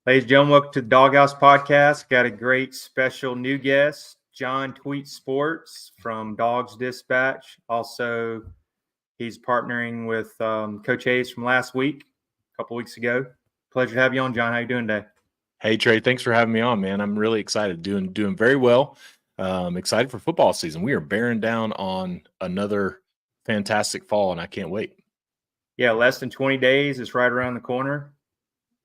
Ladies and gentlemen, welcome to the Doghouse Podcast. Got a great special new guest, John Tweet Sports from Dawg's Dispatch. Also, he's partnering with Coach Hayes from last week, a couple weeks ago. Pleasure to have you on, John. How you doing today? Hey Trey, thanks for having me on, man. I'm really excited. Doing very well. Excited for football season. We are bearing down on another fantastic fall, and I can't wait. Yeah, less than 20 days. It's right around the corner.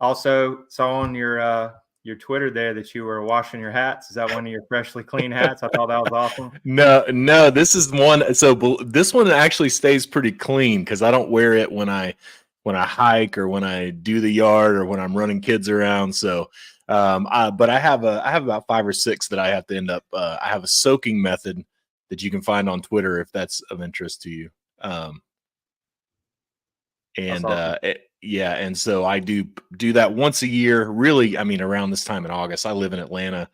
Also, saw on your Twitter there that you were washing your hats. Is that one of your freshly clean hats? I thought that was awesome. No, this is one. So this one actually stays pretty clean because I don't wear it when I hike or when I do the yard or when I'm running kids around. So, but I have about 5 or 6 that I have to end up. I have a soaking method that you can find on Twitter if that's of interest to you. Yeah, and so I do that once a year. Really, I mean, around this time in August. I live in Atlanta.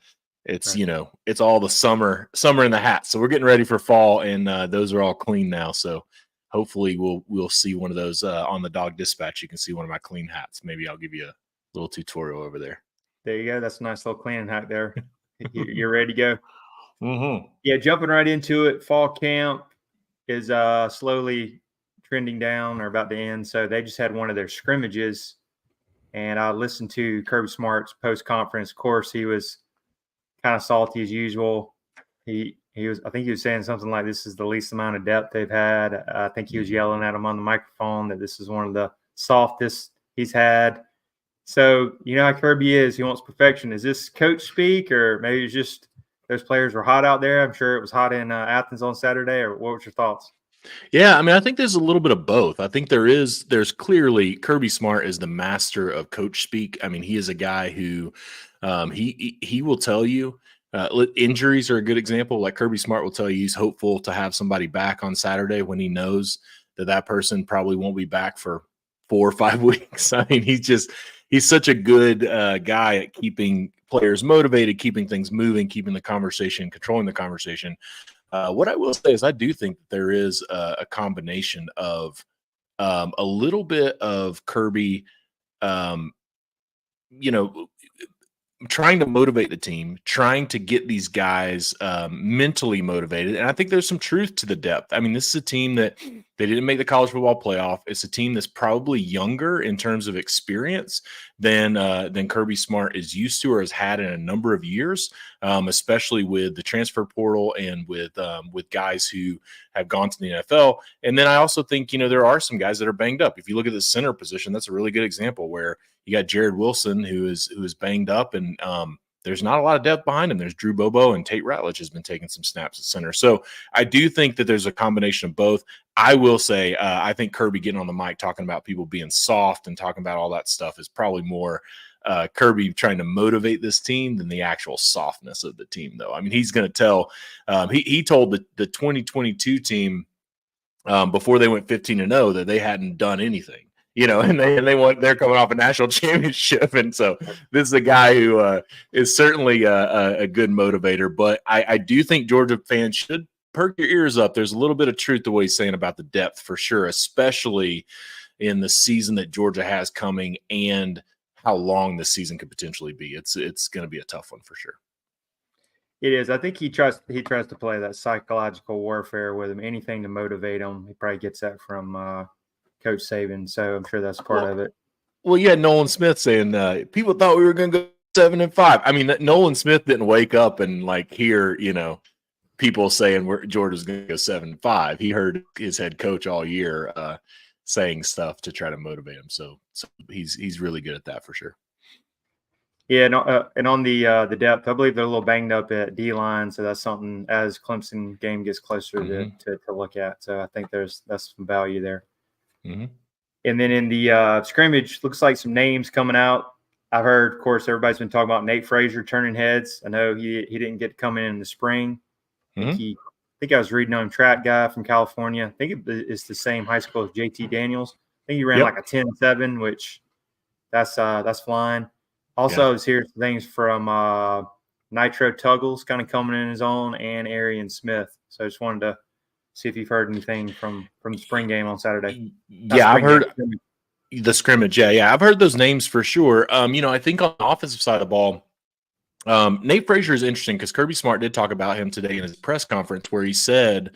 It's right. It's all the summer in the hat. So we're getting ready for fall, and those are all clean now. So hopefully we'll see one of those on the Dog Dispatch. You can see one of my clean hats. Maybe I'll give you a little tutorial over there. There you go. That's a nice little cleaning hat there. You're ready to go. Mm-hmm. Yeah, jumping right into it. Fall camp is slowly trending down or about to end. So they just had one of their scrimmages, and I listened to Kirby Smart's post conference. Of course, he was kind of salty as usual. I think he was saying something like, "This is the least amount of depth they've had." I think he was yelling at him on the microphone that this is one of the softest he's had. So you know how Kirby is; he wants perfection. Is this coach speak, or maybe it's just those players were hot out there? I'm sure it was hot in Athens on Saturday. Or what was your thoughts? Yeah, I mean, I think there's a little bit of both. I think there's clearly Kirby Smart is the master of coach speak. I mean, he is a guy who he will tell you injuries are a good example. Like Kirby Smart will tell you he's hopeful to have somebody back on Saturday when he knows that person probably won't be back for 4 or 5 weeks. I mean, he's such a good guy at keeping players motivated, keeping things moving, keeping the conversation, controlling the conversation. What I will say is I do think that there is a combination of a little bit of Kirby, trying to motivate the team, trying to get these guys mentally motivated. And I think there's some truth to the depth. I mean, this is a team that they didn't make the college football playoff. It's a team that's probably younger in terms of experience than Kirby Smart is used to or has had in a number of years, especially with the transfer portal and with guys who have gone to the NFL. And then I also think, there are some guys that are banged up. If you look at the center position, that's a really good example where you got Jared Wilson, who is banged up, and there's not a lot of depth behind him. There's Drew Bobo, and Tate Ratledge has been taking some snaps at center. So I do think that there's a combination of both. I will say I think Kirby getting on the mic talking about people being soft and talking about all that stuff is probably more Kirby trying to motivate this team than the actual softness of the team, though. I mean, he's going to tell he told the 2022 team before they went 15-0 that they hadn't done anything. And they're coming off a national championship, and so this is a guy who is certainly a good motivator. But I do think Georgia fans should perk your ears up. There's a little bit of truth to what he's saying about the depth for sure, especially in the season that Georgia has coming and how long the season could potentially be. It's going to be a tough one for sure. It is. I think he tries to play that psychological warfare with him. Anything to motivate him. He probably gets that from Coach Saban, so I'm sure that's part of it. Well, you had Nolan Smith saying people thought we were going to go 7-5. I mean, Nolan Smith didn't wake up and hear people saying Georgia's going to go 7-5. He heard his head coach all year saying stuff to try to motivate him. So he's really good at that for sure. Yeah, and on the depth, I believe they're a little banged up at D-line, so that's something as Clemson game gets closer to look at. So I think that's some value there. Mm-hmm. And then in the scrimmage, looks like some names coming out. I've heard, of course, everybody's been talking about Nate Frazier turning heads. I know he didn't get to come in the spring. I think I was reading on Track Guy from California. I think it's the same high school as JT Daniels. I think he ran like a 10-7, which that's flying. Also, I was hearing things from Nitro Tuggles kind of coming in his own and Arian Smith. So I just wanted to see if you've heard anything from the spring game on Saturday. Yeah, I've heard The scrimmage, yeah. I've heard those names for sure. I think on the offensive side of the ball, Nate Frazier is interesting because Kirby Smart did talk about him today in his press conference where he said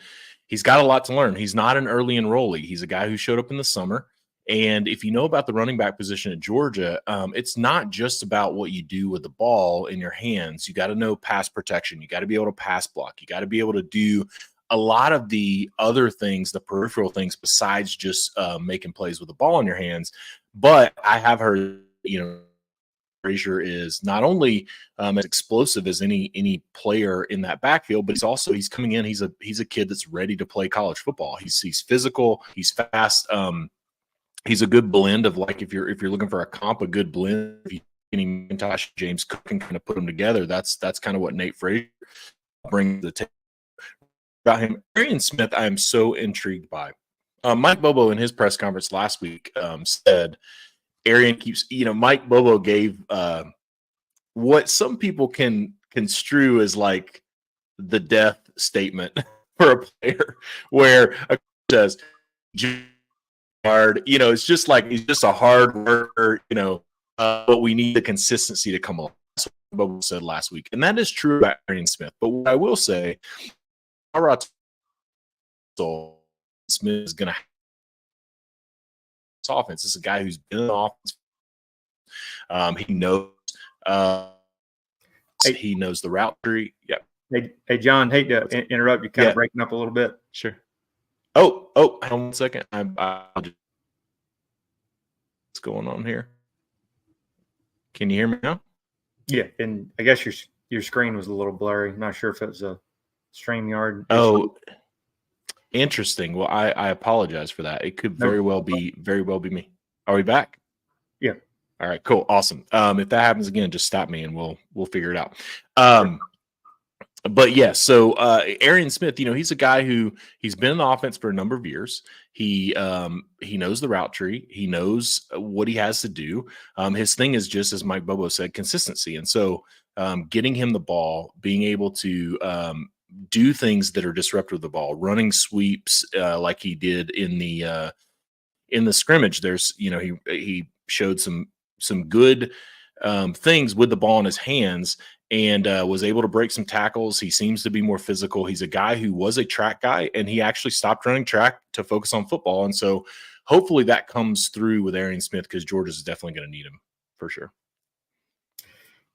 he's got a lot to learn. He's not an early enrollee. He's a guy who showed up in the summer. And if you know about the running back position at Georgia, it's not just about what you do with the ball in your hands. You got to know pass protection. You got to be able to pass block. You got to be able to do a lot of the other things, the peripheral things, besides just making plays with the ball in your hands. But I have heard, Frazier is not only as explosive as any player in that backfield, but he's coming in. He's a kid that's ready to play college football. He's physical. He's fast. He's a good blend of, like, if you're looking for a comp, a good blend. If you any Tosh, James Cook can kind of put them together. That's kind of what Nate Frazier brings to the table. About him, Arian Smith, I am so intrigued by. Mike Bobo in his press conference last week said Arian keeps, Mike Bobo gave what some people can construe as like the death statement for a player, where a coach says, hard, it's just like he's just a hard worker, but we need the consistency to come along. That's what Bobo said last week. And that is true about Arian Smith. But what I will say, Smith is going to have this offense. This is a guy who's been in the offense. He knows he knows the route tree. Yeah. Hey, John, hate to interrupt you, kind of breaking up a little bit. Sure. Oh, hang on 1 second. I'll just, what's going on here? Can you hear me now? Yeah, and I guess your screen was a little blurry. Not sure if it was a StreamYard. Oh, interesting. Well, I apologize for that. It could very well be me. Are we back? Yeah. All right, cool. Awesome. If that happens again, just stop me and we'll figure it out. But yeah, so Arian Smith, he's a guy who he's been in the offense for a number of years. He knows the route tree. He knows what he has to do. His thing is, just as Mike Bobo said, consistency. And so getting him the ball, being able to do things that are disruptive of the ball, running sweeps like he did in the scrimmage. There's, he showed some good things with the ball in his hands, and was able to break some tackles. He seems to be more physical. He's a guy who was a track guy, and he actually stopped running track to focus on football. And so hopefully that comes through with Arian Smith, because Georgia's definitely going to need him for sure.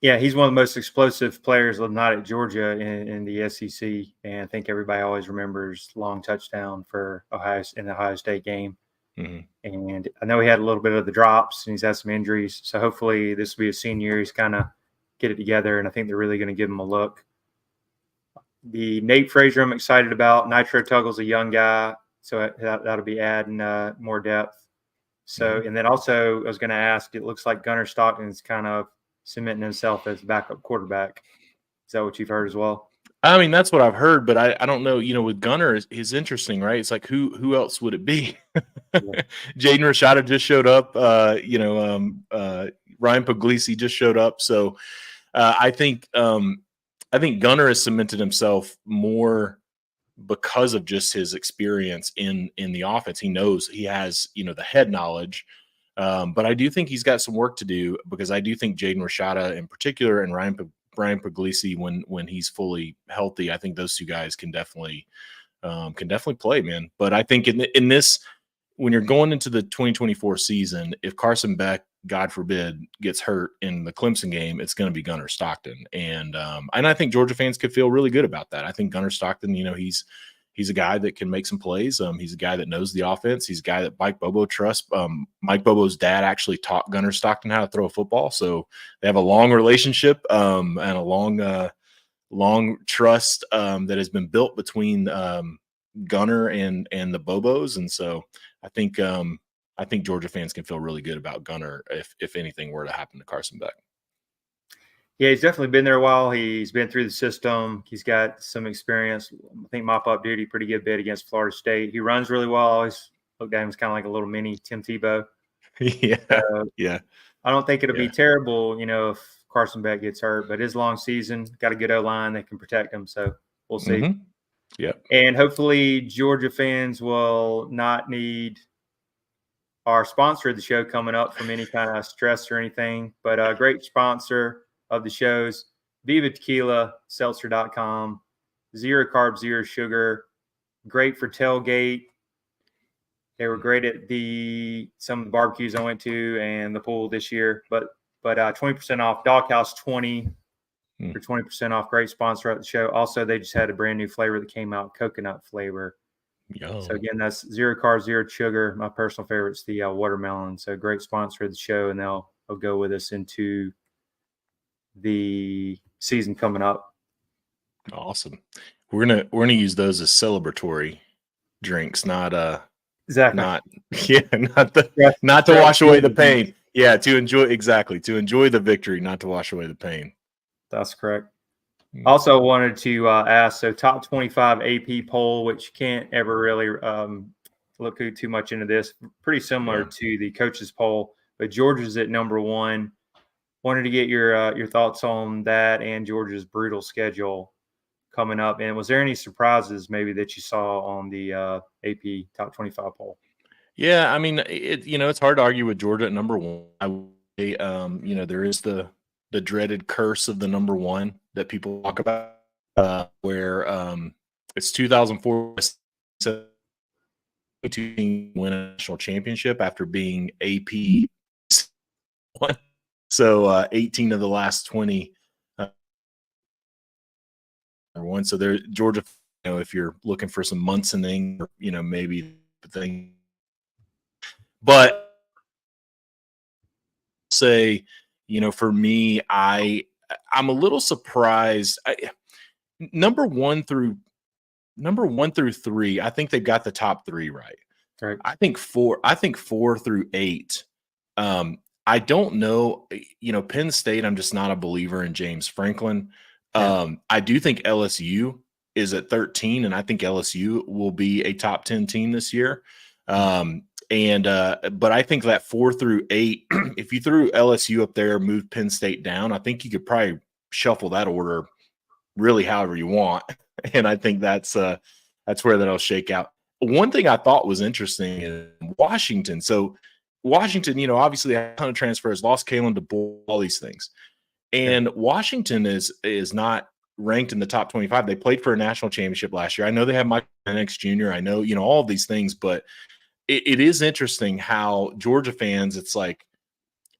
Yeah, he's one of the most explosive players, not at Georgia, in the SEC. And I think everybody always remembers long touchdown for in the Ohio State game. Mm-hmm. And I know he had a little bit of the drops, and he's had some injuries. So hopefully this will be a senior year. He's kind of get it together, and I think they're really going to give him a look. The Nate Frazier I'm excited about. Nitro Tuggle's a young guy, so that'll be adding more depth. So, and then also I was going to ask, it looks like Gunnar Stockton's kind of cementing himself as backup quarterback. Is that what you've heard as well? I mean, that's what I've heard, but I don't know. With Gunnar, is interesting, right? It's like who else would it be? Yeah. Jaden Rashada just showed up. Ryan Puglisi just showed up. So I think Gunnar has cemented himself more because of just his experience in the offense. He knows he has the head knowledge. But I do think he's got some work to do, because I do think Jaden Rashada in particular and Ryan Puglisi, when he's fully healthy, I think those two guys can definitely play, man. But I think in this, when you're going into the 2024 season, if Carson Beck, God forbid, gets hurt in the Clemson game, it's going to be Gunnar Stockton, and I think Georgia fans could feel really good about that. I think Gunnar Stockton, he's a guy that can make some plays. He's a guy that knows the offense. He's a guy that Mike Bobo trusts. Mike Bobo's dad actually taught Gunnar Stockton how to throw a football, so they have a long relationship and a long trust that has been built between Gunnar and the Bobos. And so I think Georgia fans can feel really good about Gunnar if anything were to happen to Carson Beck. Yeah, he's definitely been there a while. He's been through the system. He's got some experience. I think mop-up duty, pretty good bid against Florida State. He runs really well. I always looked at him as kind of like a little mini Tim Tebow. Yeah, yeah. I don't think it'll be terrible, if Carson Beck gets hurt. But his long season, got a good O-line that can protect him. So we'll see. Mm-hmm. Yeah. And hopefully Georgia fans will not need our sponsor of the show coming up from any kind of stress or anything, but a great sponsor of the shows, Viva Tequila, seltzer.com, 0 carb, 0 sugar, great for tailgate. They were great at some of the barbecues I went to and the pool this year, but 20% off, Doghouse 20 for 20% off. Great sponsor at the show. Also, they just had a brand new flavor that came out, coconut flavor. Yo. So again, that's 0 carbs, 0 sugar. My personal favorite is the watermelon. So great sponsor of the show, and they'll go with us into the season coming up. Awesome. We're gonna use those as celebratory drinks, not exactly. not to wash away the pain. Yeah, to enjoy the victory, not to wash away the pain. That's correct. Also wanted to ask, so top 25 AP poll, which can't ever really look too much into this. Pretty similar to the coaches poll, but Georgia's at number 1. Wanted to get your thoughts on that and Georgia's brutal schedule coming up. And was there any surprises maybe that you saw on the AP top 25 poll? Yeah, I mean, it's hard to argue with Georgia at number 1. There is the dreaded curse of the number 1 that people talk about, where it's 2004 to win a national championship after being AP 1. So 18 of the last 20 one. So there, Georgia, if you're looking for some Munsoning, maybe the thing. But say, for me, I'm a little surprised. Number one through 3, I think they've got the top 3 right. Right. I think 4 through 8. I don't know. Penn State, I'm just not a believer in James Franklin. Yeah. I do think LSU is at 13, and I think LSU will be a top 10 team this year. But I think that 4 through 8, if you threw LSU up there, moved Penn State down, I think you could probably shuffle that order really however you want. And I think that's where that'll shake out. One thing I thought was interesting is Washington. So Washington, obviously had a ton of transfers, lost Kalen DeBoer, all these things. And Washington is not ranked in the top 25. They played for a national championship last year. I know they have Michael Penix Jr. I know, all of these things, but it is interesting how Georgia fans, it's like,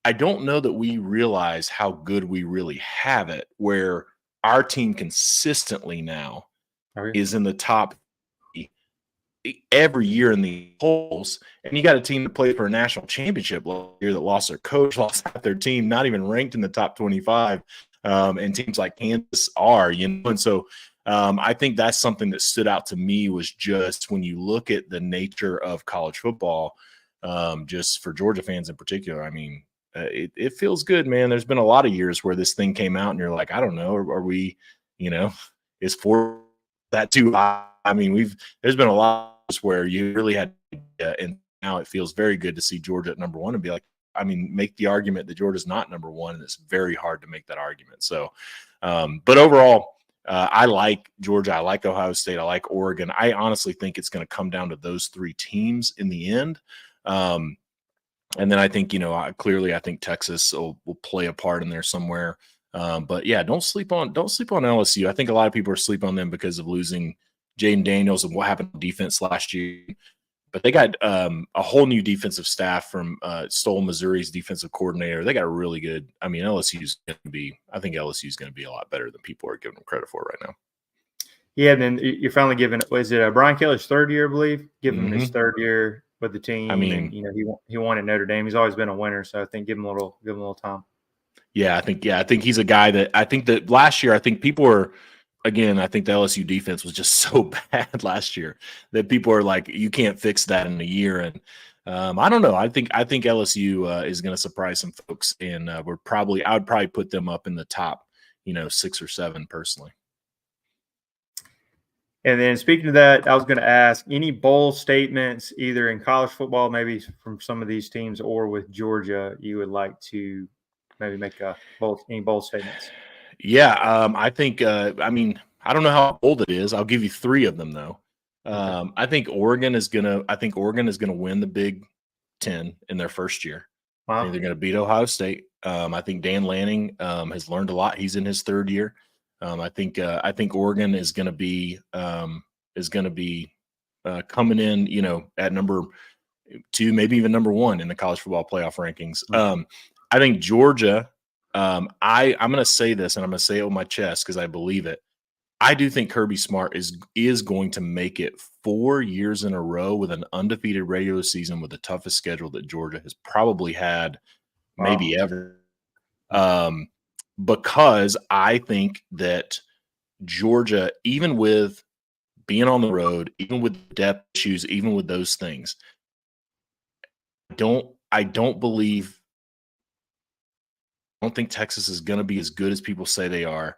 I don't know that we realize how good we really have it, where our team consistently now is in the top every year in the polls. And you got a team that played for a national championship last year that lost their coach, lost half their team, not even ranked in the top 25. And teams like Kansas are, and so I think that's something that stood out to me, was just when you look at the nature of college football, just for Georgia fans in particular. I mean, it feels good, man. There's been a lot of years where this thing came out and you're like, I don't know, are we, is 4 that too high? I mean, there's been a lot where you really had, and now it feels very good to see Georgia at number 1 and be like, make the argument that Georgia's not number 1, and it's very hard to make that argument. So, but overall, I like Georgia. I like Ohio State. I like Oregon. I honestly think it's going to come down to those 3 teams in the end. And then I think, clearly I think Texas will play a part in there somewhere. But yeah, don't sleep on LSU. I think a lot of people are sleeping on them because of losing Jaden Daniels and what happened to defense last year. But they got a whole new defensive staff from Stoll, Missouri's defensive coordinator. They got a really good. I think LSU is going to be a lot better than people are giving them credit for right now. Yeah, and then you're finally giving. Was it Brian Kelly's 3rd year, I believe? Giving him his 3rd year with the team. And, he won at Notre Dame. He's always been a winner, so I think give him a little time. Yeah, I think he's a guy that I think that last year, I think people were. Again, I think the LSU defense was just so bad last year that people are like, you can't fix that in a year. And I don't know. I think LSU is going to surprise some folks, and I would probably put them up in the top, 6 or 7 personally. And then speaking of that, I was going to ask any bold statements, either in college football, maybe from some of these teams, or with Georgia, you would like to maybe make any bold statements. Yeah, I think. I don't know how bold it is. I'll give you 3 of them though. I think Oregon is gonna win the Big 10 in their first year. I Wow. think they're going to beat Ohio State. I think Dan Lanning has learned a lot. He's in his third year. I think Oregon is going to be coming in, at number 2, maybe even number 1 in the college football playoff rankings. I think Georgia. I'm going to say this, and I'm going to say it with my chest because I believe it. I do think Kirby Smart is going to make it 4 years in a row with an undefeated regular season with the toughest schedule that Georgia has probably had, maybe ever. Because I think that Georgia, even with being on the road, even with depth issues, even with those things, I don't think Texas is going to be as good as people say they are.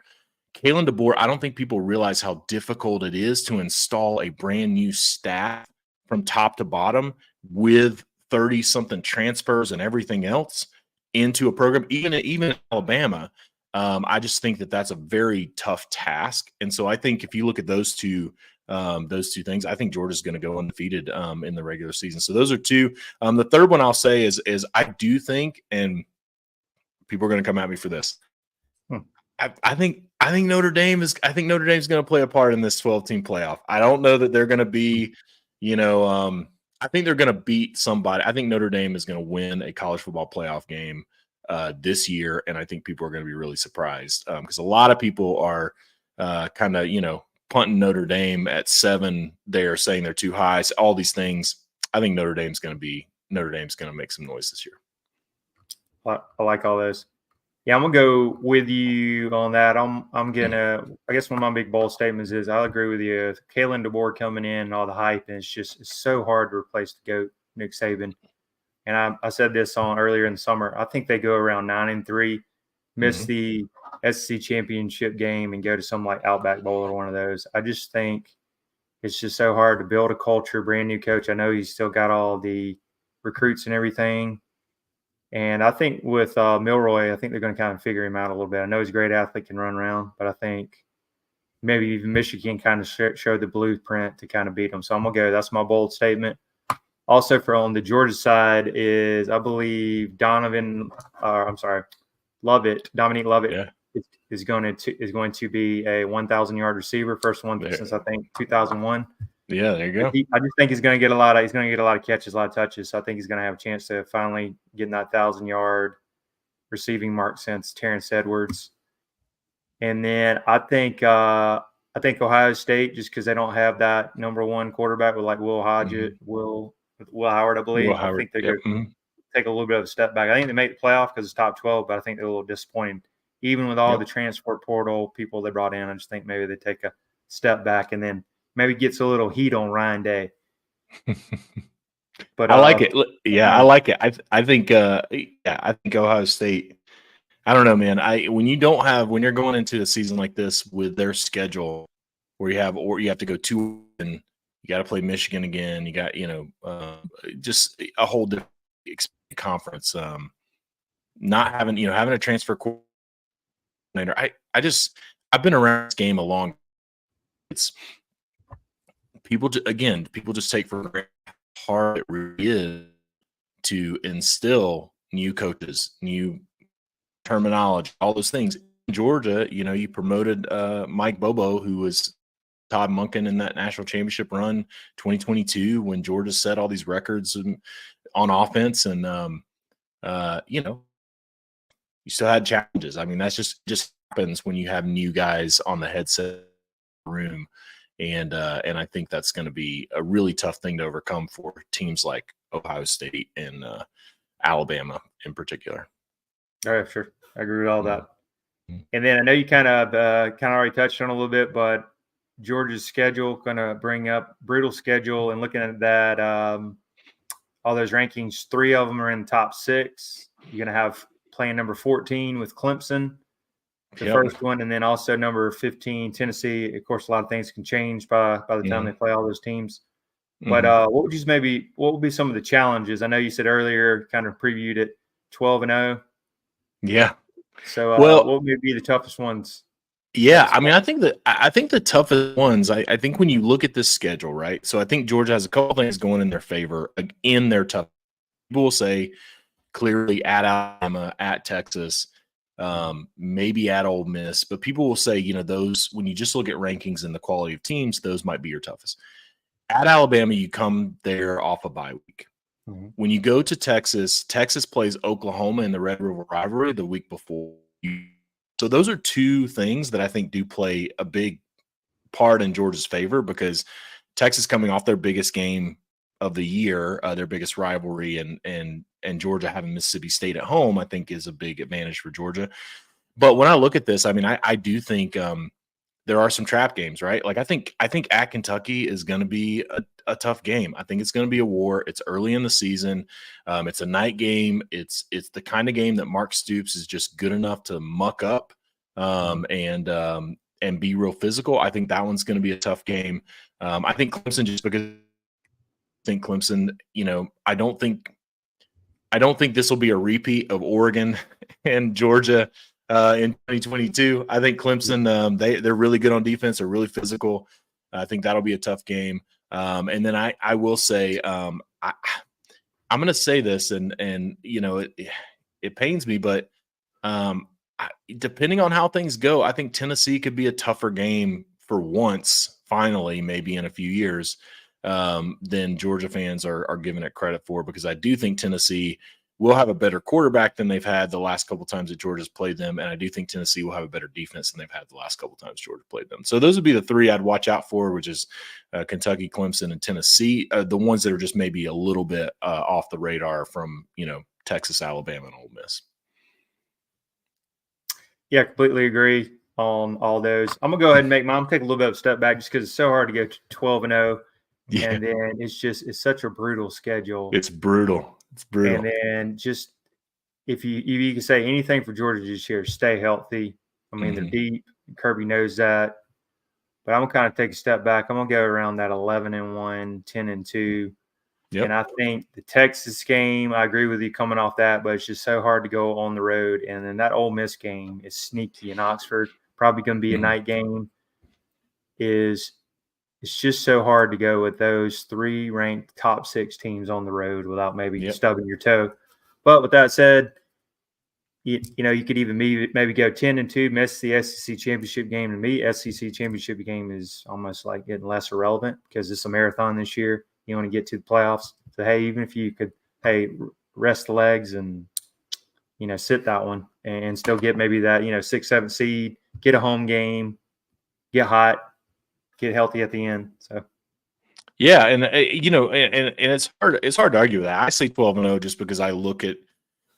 Kalen DeBoer, I don't think people realize how difficult it is to install a brand new staff from top to bottom with 30-something transfers and everything else into a program, even in Alabama. I just think that that's a very tough task. And so I think if you look at those two things, I think Georgia's going to go undefeated in the regular season. So those are two. The third one I'll say is I do think, and people are going to come at me for this, I think Notre Dame is going to play a part in this 12-team playoff. I don't know that they're going to be, I think they're going to beat somebody. I think Notre Dame is going to win a college football playoff game this year, and I think people are going to be really surprised because a lot of people are kind of punting Notre Dame at 7. They're saying they're too high. So all these things. I think Notre Dame's going to make some noise this year. I like all those. Yeah, I'm gonna go with you on that. I guess one of my big bold statements is I agree with you. Kalen DeBoer coming in and all the hype, and it's so hard to replace the GOAT, Nick Saban. And I said this earlier in the summer. I think they go around 9-3, miss the SEC championship game, and go to some like Outback Bowl or one of those. I just think it's just so hard to build a culture, brand new coach. I know he's still got all the recruits and everything. And I think with Milroy, I think they're going to kind of figure him out a little bit. I know he's a great athlete, can run around, but I think maybe even Michigan kind of showed the blueprint to kind of beat them. So I'm going to go. That's my bold statement. Also, on the Georgia side is, I believe Dominique Lovett is going to be a 1,000-yard receiver, first one since I think 2001. Yeah, there you go. I just think he's going to get a lot of catches, a lot of touches. So I think he's going to have a chance to finally get in that 1,000-yard receiving mark since Terrence Edwards. And then I think Ohio State, just because they don't have that number 1 quarterback with like Will Hodgett, Will Howard, I believe. I think they're going to take a little bit of a step back. I think they make the playoff because it's top 12, but I think they're a little disappointed. Even with all the transfer portal people they brought in, I just think maybe they take a step back and then maybe gets a little heat on Ryan Day. But I like it. Yeah, I like it. I think Ohio State. I don't know, man. When you're going into a season like this with their schedule, where you have to go 2 and you got to play Michigan again. You got just a whole different conference. Not having a transfer coordinator. I've been around this game a long. It's people just take for granted how hard it really is to instill new coaches, new terminology, all those things. In Georgia, you promoted Mike Bobo, who was Todd Monken in that national championship run 2022 when Georgia set all these records on offense, and you still had challenges. I mean, that's just happens when you have new guys on the headset room. And I think that's going to be a really tough thing to overcome for teams like Ohio State and Alabama in particular. All right, sure. I agree with all that. And then I know you kind of already touched on a little bit, but Georgia's schedule, going to bring up brutal schedule, and looking at that, all those rankings, 3 of them are in the top 6. You're going to have playing number 14 with Clemson. The first one, and then also number 15, Tennessee. Of course, a lot of things can change by the time they play all those teams. But what would be some of the challenges? I know you said earlier, kind of previewed it, 12-0. Yeah. So what would be the toughest ones? Yeah, I mean, I think the toughest ones. I think when you look at this schedule, right? So I think Georgia has a couple things going in their favor in their tough. People will say clearly at Alabama, at Texas, maybe at Ole Miss, but people will say, those, when you just look at rankings and the quality of teams, those might be your toughest. At Alabama, you come there off a bye week. Mm-hmm. When you go to Texas, Texas plays Oklahoma in the Red River rivalry the week before. So those are two things that I think do play a big part in Georgia's favor, because Texas coming off their biggest game of the year, their biggest rivalry, and Georgia having Mississippi State at home, I think is a big advantage for Georgia. But when I look at this, I mean, I do think there are some trap games, right? Like I think at Kentucky is going to be a tough game. I think it's going to be a war. It's early in the season. It's a night game. It's the kind of game that Mark Stoops is just good enough to muck up and be real physical. I think that one's going to be a tough game. I think Clemson, just because I think Clemson, I don't think this will be a repeat of Oregon and Georgia in 2022. I think Clemson, they're really good on defense. They're really physical. I think that'll be a tough game. And then I will say, I'm going to say this, and it pains me, but depending on how things go, I think Tennessee could be a tougher game for once, finally, maybe in a few years, than Georgia fans are giving it credit for, because I do think Tennessee will have a better quarterback than they've had the last couple times that Georgia's played them, and I do think Tennessee will have a better defense than they've had the last couple times Georgia played them. So those would be the three I'd watch out for, which is Kentucky, Clemson, and Tennessee, the ones that are just maybe a little bit off the radar from, Texas, Alabama, and Ole Miss. Yeah, completely agree on all those. I'm going to go ahead and take a little bit of a step back, just because it's so hard to go 12-0. Yeah. And then it's such a brutal schedule. It's brutal. And then just if you can say anything for Georgia this year, stay healthy. I mean, they're deep. Kirby knows that. But I'm going to kind of take a step back. I'm going to go around that 11-1, 10-2. Yep. And I think the Texas game, I agree with you coming off that, but it's just so hard to go on the road. And then that Ole Miss game is sneaky in Oxford, probably going to be a night game. It's just so hard to go with those three ranked top 6 teams on the road without maybe stubbing your toe. But with that said, you could even maybe go 10-2, miss the SEC championship game. To me, SEC championship game is almost like getting less irrelevant, because it's a marathon this year. You want to get to the playoffs. So, hey, even if you could, rest the legs and, sit that one and still get maybe that, 6th, 7th seed, get a home game, get hot, get healthy at the end. So, yeah. And, and it's hard to argue with that. I say 12-0 just because I look at,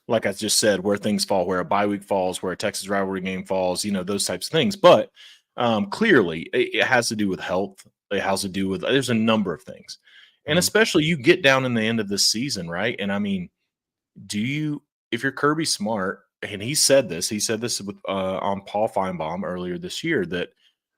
like I just said, where things fall, where a bye week falls, where a Texas rivalry game falls, those types of things. But clearly it has to do with health. It has to do with, there's a number of things. And especially you get down in the end of this season, right? And I mean, if you're Kirby Smart, and he said this with, on Paul Feinbaum earlier this year, that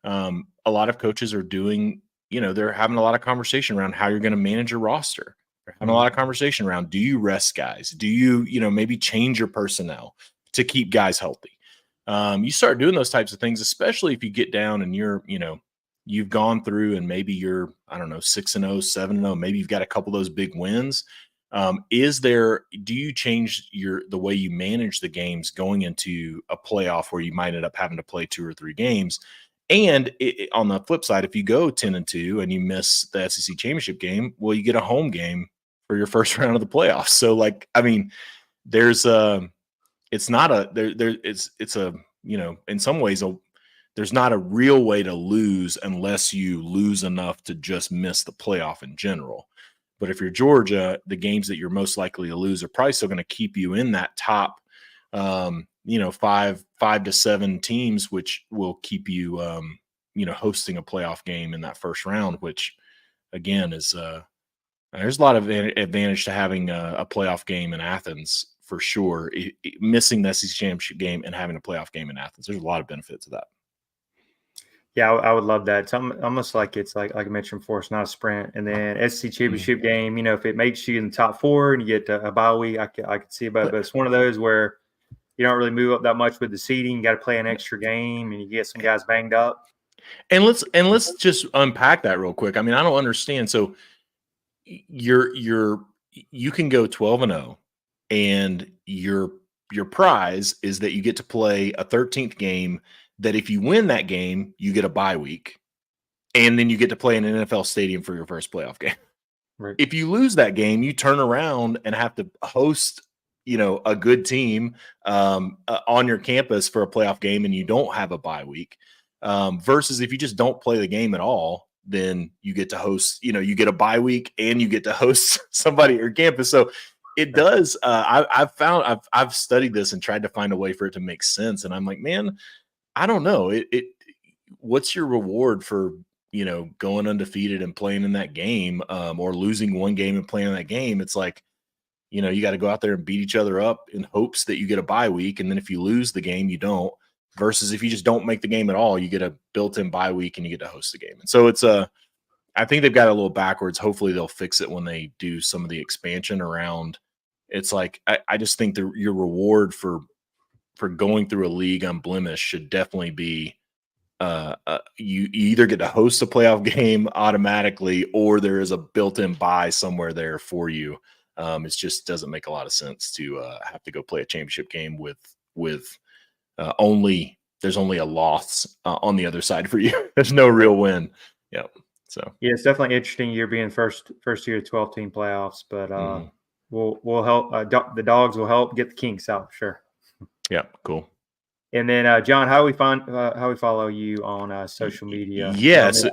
a lot of coaches are doing, they're having a lot of conversation around how you're going to manage your roster. They're having a lot of conversation around, do you rest guys? Do you, maybe change your personnel to keep guys healthy? You start doing those types of things, especially if you get down and you're, you've gone through and maybe you're, 6-0, 7-0, maybe you've got a couple of those big wins. Do you change the way you manage the games going into a playoff where you might end up having to play 2 or 3 games? And on the flip side, if you go 10-2 and you miss the SEC championship game, well, you get a home game for your first round of the playoffs. So there's in some ways, there's not a real way to lose unless you lose enough to just miss the playoff in general. But if you're Georgia, the games that you're most likely to lose are probably still going to keep you in that top, 5 to 7 teams, which will keep you, hosting a playoff game in that first round, which again is, there's a lot of advantage to having a playoff game in Athens for sure. Missing the SEC championship game and having a playoff game in Athens, there's a lot of benefit to that. Yeah, I would love that. It's almost like it's like I mentioned before, it's not a sprint. And then SEC championship game, if it makes you in the top 4 and you get a bye week, I could see about it. But it's one of those where you don't really move up that much with the seeding. You got to play an extra game, and you get some guys banged up. And let's just unpack that real quick. I mean, I don't understand. So you're you can go 12-0, and your prize is that you get to play a 13th game. That if you win that game, you get a bye week, and then you get to play in an NFL stadium for your first playoff game. Right. If you lose that game, you turn around and have to host, a good team on your campus for a playoff game, and you don't have a bye week. Versus if you just don't play the game at all, then you get to host, you get a bye week and you get to host somebody at your campus. So it does. I've studied this and tried to find a way for it to make sense. And I'm like, man, I don't know. What's your reward for, going undefeated and playing in that game, or losing one game and playing in that game? It's like, you got to go out there and beat each other up in hopes that you get a bye week. And then if you lose the game, you don't. Versus if you just don't make the game at all, you get a built-in bye week and you get to host the game. And so it's I think they've got it a little backwards. Hopefully they'll fix it when they do some of the expansion around. It's like, I just think your reward for going through a league unblemished should definitely be you either get to host a playoff game automatically, or there is a built-in bye somewhere there for you. It just doesn't make a lot of sense to have to go play a championship game with there's only a loss on the other side for you. There's no real win. Yeah. So yeah, it's definitely interesting year being first year 12-team playoffs, but we'll help. The Dogs will help get the Kinks out for sure. Yeah, cool. And then John, how we follow you on social media? Yeah, so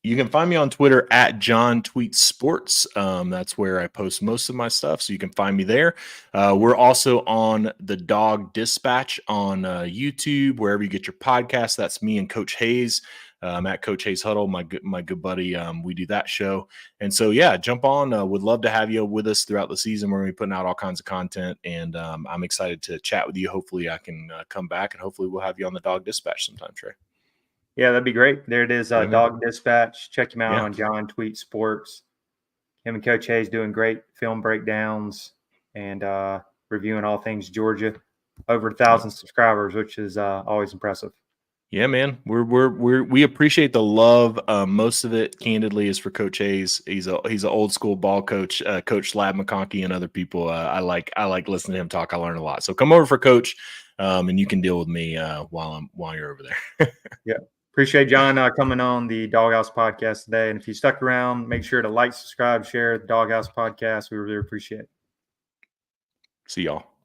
you can find me on Twitter at John Tweets Sports. That's where I post most of my stuff, so you can find me there. We're also on the Dawg Dispatch on YouTube, wherever you get your podcasts. That's me and Coach Hayes. At Coach Hayes Huddle, my good buddy. We do that show, and so yeah, jump on. Would love to have you with us throughout the season. We're going to be putting out all kinds of content, and I'm excited to chat with you. Hopefully, I can come back, and hopefully, we'll have you on the Dawg Dispatch sometime, Trey. Yeah, that'd be great. There it is, Dawg Dispatch. Check him out on John Tweet Sports. Him and Coach Hayes doing great film breakdowns and reviewing all things Georgia. Over 1,000 subscribers, which is always impressive. Yeah, man, we appreciate the love. Most of it, candidly, is for Coach Hayes. He's an old school ball coach, Coach Slab McConkey, and other people. I like listening to him talk. I learn a lot. So come over for Coach, and you can deal with me while you're over there. Yeah. Appreciate John coming on the Doghouse Podcast today. And if you stuck around, make sure to like, subscribe, share the Doghouse Podcast. We really appreciate it. See y'all.